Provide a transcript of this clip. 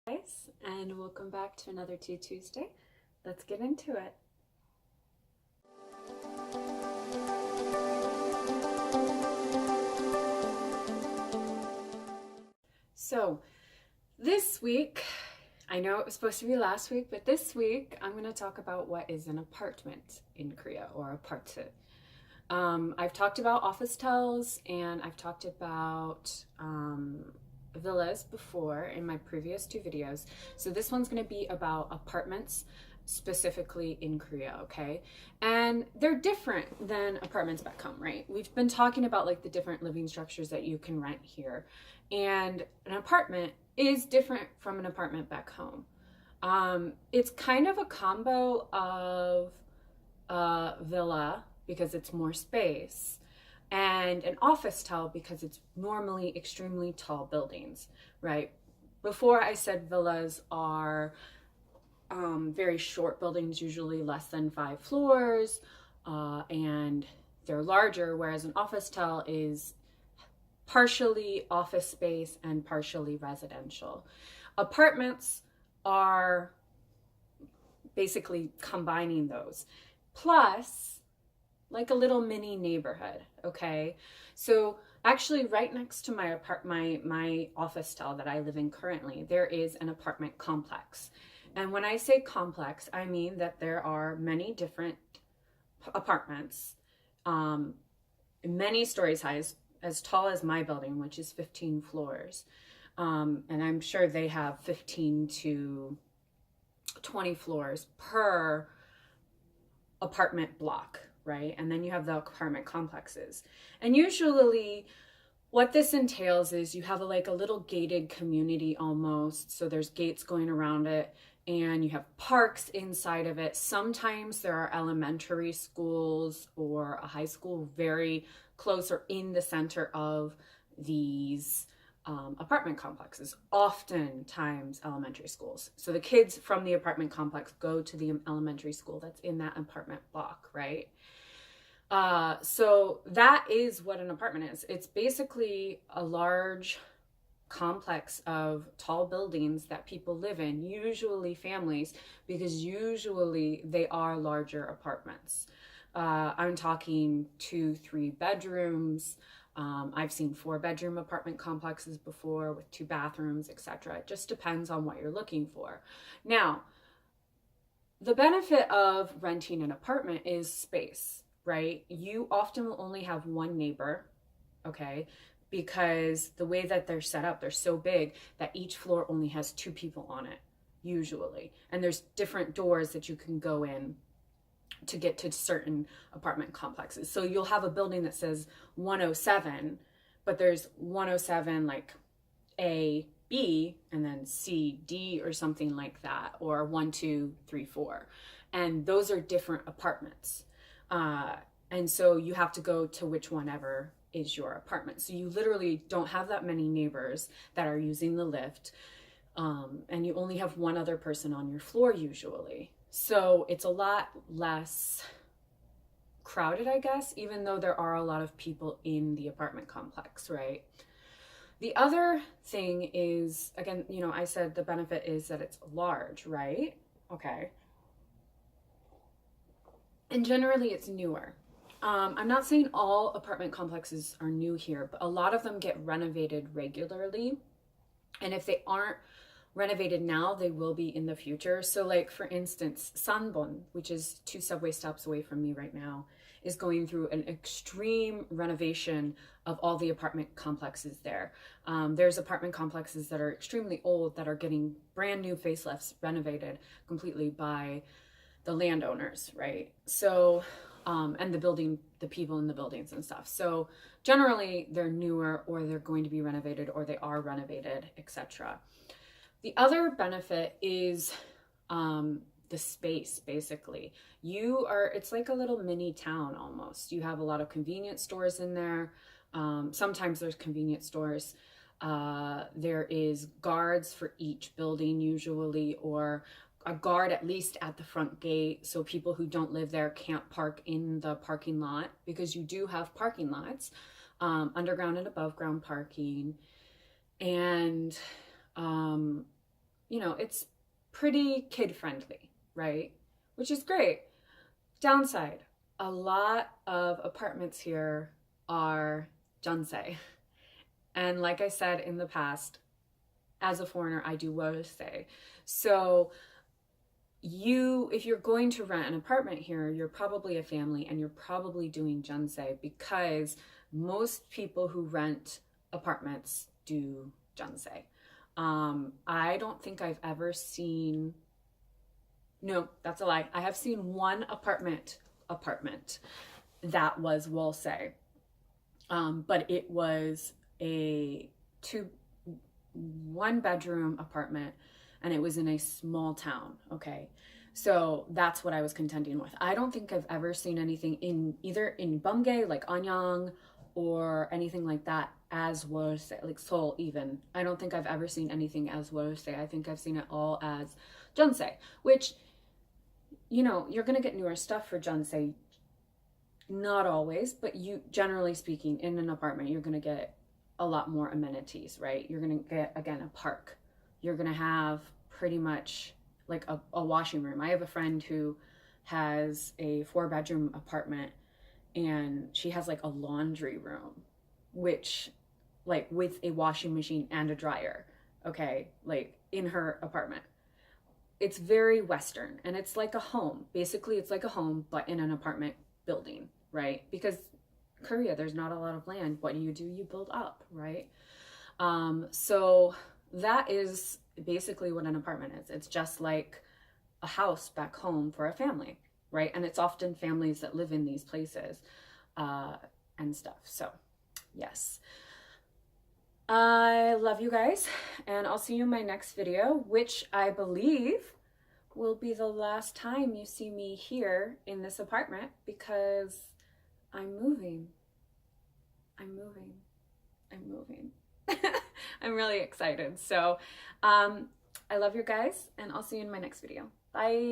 Guys, and welcome back to another Tuesday. Let's get into it. So this week, I know it was supposed to be last week, but this week I'm going to talk about what is an apartment in Korea, or apartment. I've talked about Officetels and I've talked about villas before in my previous two videos. So this one's going to be about apartments specifically in Korea, okay? And they're different than apartments back home, right? We've been talking about like the different living structures that you can rent here. And an apartment is different from an apartment back home. It's kind of a combo of a villa because it's more space, and an Officetel because it's normally extremely tall buildings, right? Before I said villas are very short buildings, usually less than 5 floors, and they're larger, whereas an Officetel is partially office space and partially residential. Apartments are basically combining those. Plus, like a little mini neighborhood, okay? So actually right next to my Officetel that I live in currently, there is an apartment complex. And when I say complex, I mean that there are many different apartments, many stories high, as tall as my building, which is 15 floors. And I'm sure they have 15 to 20 floors per apartment block, right? And then you have the apartment complexes. And usually what this entails is you have like a little gated community almost. So there's gates going around it and you have parks inside of it. Sometimes there are elementary schools or a high school very close or in the center of these apartment complexes, oftentimes elementary schools. So the kids from the apartment complex go to the elementary school that's in that apartment block, right? So that is what an apartment is. It's basically a large complex of tall buildings that people live in, usually families, because usually they are larger apartments. I'm talking 2-3 bedrooms. I've seen 4-bedroom apartment complexes before with 2 bathrooms, etc. It just depends on what you're looking for. Now, the benefit of renting an apartment is space, right? You often will only have one neighbor, okay? Because the way that they're set up, they're so big that each floor only has 2 people on it, usually. And there's different doors that you can go in to get to certain apartment complexes. So you'll have a building that says 107, but there's 107 like A, B, and then C, D, or something like that, or 1, 2, 3, 4. And those are different apartments. And so you have to go to which one ever is your apartment. So you literally don't have that many neighbors that are using the lift. And you only have one other person on your floor usually. So it's a lot less crowded, I guess, even though there are a lot of people in the apartment complex, right? The other thing is, again, you know, I said the benefit is that it's large, right? Okay. And generally it's newer. I'm not saying all apartment complexes are new here, but a lot of them get renovated regularly. And if they aren't renovated now, they will be in the future. So like, for instance, Sanbon, which is 2 subway stops away from me right now, is going through an extreme renovation of all the apartment complexes there. There's apartment complexes that are extremely old that are getting brand new facelifts renovated completely by the landowners, right? So, and the people in the buildings and stuff. So generally they're newer, or they're going to be renovated, or they are renovated, etc. The other benefit is the space, basically. It's like a little mini town almost. You have a lot of convenience stores in there. Sometimes there's convenience stores. There is guards for each building usually, or a guard at least at the front gate, so people who don't live there can't park in the parking lot, because you do have parking lots, underground and above ground parking. And you know, it's pretty kid friendly, right? Which is great. Downside, a lot of apartments here are jeonsei. And like I said in the past, as a foreigner, I do worsei. So if you're going to rent an apartment here, you're probably a family and you're probably doing jeonsei because most people who rent apartments do jeonsei. I don't think I've ever seen, no, that's a lie. I have seen one apartment that was wolsei, but it was a one bedroom apartment and it was in a small town. Okay. So that's what I was contending with. I don't think I've ever seen anything in either in Bumgay, like Anyang, or anything like that as Wolsey, like Seoul even. I don't think I've ever seen anything as Wolsey. I think I've seen it all as jeonsei, which, you know, you're going to get newer stuff for jeonsei. Not always, but you, generally speaking, in an apartment, you're going to get a lot more amenities, right? You're going to get, again, a park. You're going to have pretty much like a washing room. I have a friend who has a 4-bedroom apartment and she has like a laundry room, which like with a washing machine and a dryer, okay, like in her apartment. It's very Western and it's like a home. Basically, it's like a home, but in an apartment building, right? Because Korea, there's not a lot of land. What do? You build up, right? So that is basically what an apartment is. It's just like a house back home for a family, right? And it's often families that live in these places and stuff. So yes, I love you guys and I'll see you in my next video, which I believe will be the last time you see me here in this apartment because I'm moving. I'm moving. I'm really excited. So I love you guys and I'll see you in my next video. Bye.